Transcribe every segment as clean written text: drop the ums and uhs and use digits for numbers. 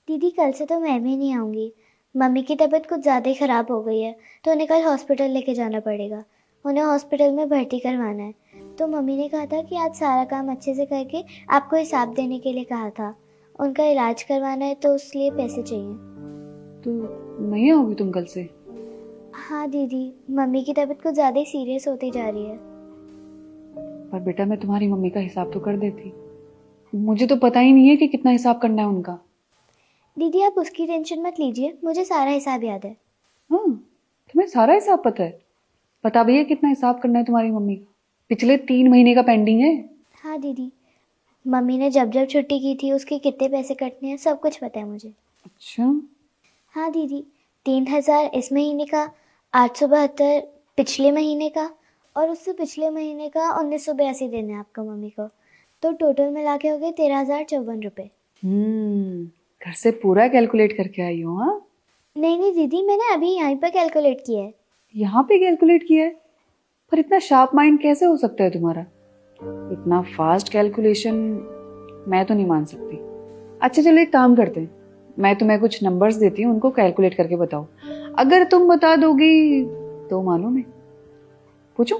दीदी कल से तो मैं भी नहीं आऊँगी। मम्मी की तबीयत कुछ ज़्यादा ही ख़राब हो गई है, तो उन्हें कल हॉस्पिटल लेके जाना पड़ेगा। उन्हें हॉस्पिटल में भर्ती करवाना है। तो मम्मी ने कहा था कि आज सारा काम अच्छे से करके आपको हिसाब देने के लिए कहा था। उनका इलाज करवाना है तो उसलिए पैसे चाहिए। तो नहीं आओगी तुम कल से? हाँ दीदी, मम्मी की तबीयत कुछ ज़्यादा ही सीरियस होती जा रही है। पर बेटा मैं तुम्हारी मम्मी का हिसाब तो कर देती। मुझे तो पता ही नहीं है कि कितना हिसाब करना है उनका। दीदी आप उसकी टेंशन मत लीजिए, मुझे सारा हिसाब याद है। हाँ, तुम्हें सारा हिसाब पता है? पता भी है कितना हिसाब करना है तुम्हारी मम्मी का? पिछले 3 महीने का पेंडिंग है। हाँ दीदी, मम्मी ने जब जब छुट्टी की थी उसके कितने पैसे कटने हैं सब कुछ पता है मुझे। अच्छा। हाँ दीदी, 3,000 इस महीने का, 872 पिछले महीने का, और उससे पिछले महीने का 1982 देने हैं आपको मम्मी को। तो टोटल मिला के हो गए 13,054 रुपये। घर से पूरा कैलकुलेट करके आई हो? हाँ, नहीं नहीं दीदी, मैंने अभी यहीं पर कैलकुलेट किया है। यहाँ पे कैलकुलेट किया है? पर इतना शार्प माइंड कैसे हो सकता है तुम्हारा? इतना फास्ट कैलकुलेशन मैं तो नहीं मान सकती। अच्छा चलो एक काम करते हैं, मैं तुम्हें कुछ नंबर्स देती हूँ, उनको कैलकुलेट करके बताओ। अगर तुम बता दोगी तो मानो मैं पूछूं?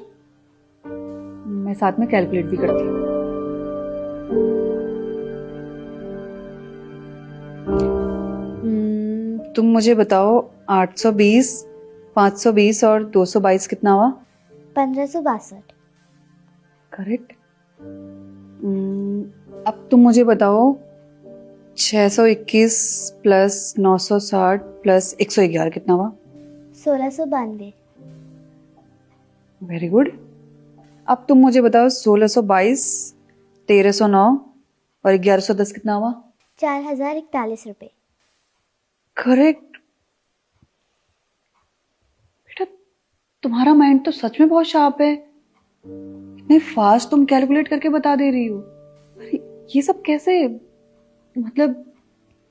मैं साथ में कैलकुलेट भी करती हूँ। तुम मुझे बताओ 820, 520 और 222 कितना हुआ? 1562। करेक्ट। अब तुम मुझे बताओ 621 प्लस 960 प्लस 111 कितना हुआ? 1692। Very good. अब तुम मुझे बताओ 1622, 1309 और 1110 कितना हुआ? 4,041 रुपये। करेक्ट। बेटा तुम्हारा माइंड तो सच में बहुत शार्प है। इतने फास्ट तुम कैलकुलेट करके बता दे रही हो। अरे ये सब कैसे? मतलब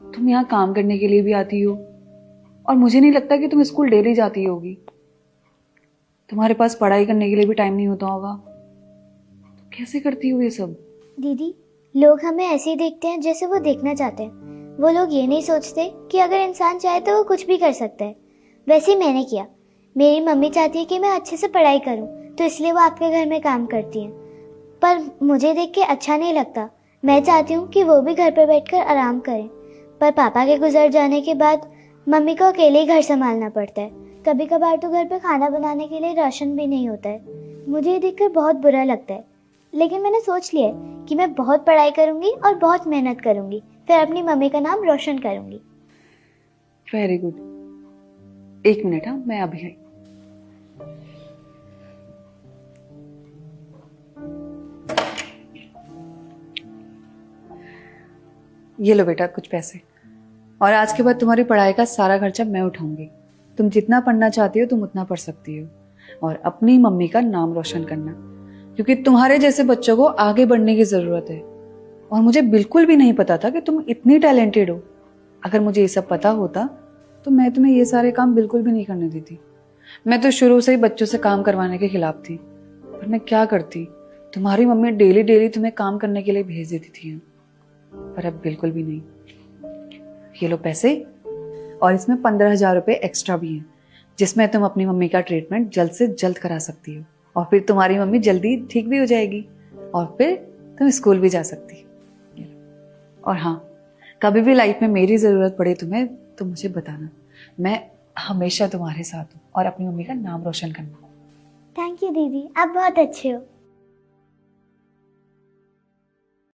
तुम यहाँ काम करने के लिए भी आती हो और मुझे नहीं लगता कि तुम स्कूल डेली जाती होगी। तुम्हारे पास पढ़ाई करने के लिए भी टाइम नहीं होता होगा। तो कैसे करती हो ये सब? दीदी, लोग हमें ऐसे ही देखते हैं जैसे वो देखना चाहते हैं। वो लोग ये नहीं सोचते कि अगर इंसान चाहे तो वो कुछ भी कर सकता है। वैसे ही मैंने किया। मेरी मम्मी चाहती है कि मैं अच्छे से पढ़ाई करूं, तो इसलिए वो आपके घर में काम करती हैं। पर मुझे देख के अच्छा नहीं लगता। मैं चाहती हूँ कि वो भी घर पर बैठकर आराम करें। पर पापा के गुजर जाने के बाद मम्मी को अकेले ही घर संभालना पड़ता है। कभी कभार तो घर पे खाना बनाने के लिए राशन भी नहीं होता है। मुझे ये देखकर बहुत बुरा लगता है। लेकिन मैंने सोच लिया है कि मैं बहुत पढ़ाई करूंगी और बहुत मेहनत करूंगी, फिर अपनी मम्मी का नाम रोशन करूंगी। Very good. एक मिनट, हाँ मैं अभी आई। ये लो बेटा कुछ पैसे, और आज के बाद तुम्हारी पढ़ाई का सारा खर्चा मैं उठाऊंगी। तुम जितना पढ़ना चाहती हो तुम उतना पढ़ सकती हो, और अपनी मम्मी का नाम रोशन करना, क्योंकि तुम्हारे जैसे बच्चों को आगे बढ़ने की जरूरत है। और मुझे बिल्कुल भी नहीं पता था कि तुम इतनी टैलेंटेड हो। अगर मुझे ये सब पता होता तो मैं तुम्हें ये सारे काम बिल्कुल भी नहीं करने देती। मैं तो शुरू से ही बच्चों से काम करवाने के खिलाफ थी, पर मैं क्या करती। तुम्हारी मम्मी डेली डेली तुम्हें काम करने के लिए भेज देती थी, पर अब बिल्कुल भी नहीं। ये लो पैसे, और इसमें 15,000 रुपये एक्स्ट्रा भी हैं, जिसमें तुम अपनी मम्मी का ट्रीटमेंट जल्द से जल्द करा सकती हो, और फिर तुम्हारी मम्मी जल्दी ठीक भी हो जाएगी, और फिर तुम स्कूल भी जा सकती हो। और हाँ, कभी भी लाइफ में मेरी जरूरत पड़े तुम्हें तो मुझे बताना। मैं हमेशा तुम्हारे साथ हूँ, और अपनी मम्मी का नाम रोशन करना। थैंक यू दीदी, आप बहुत अच्छे हो।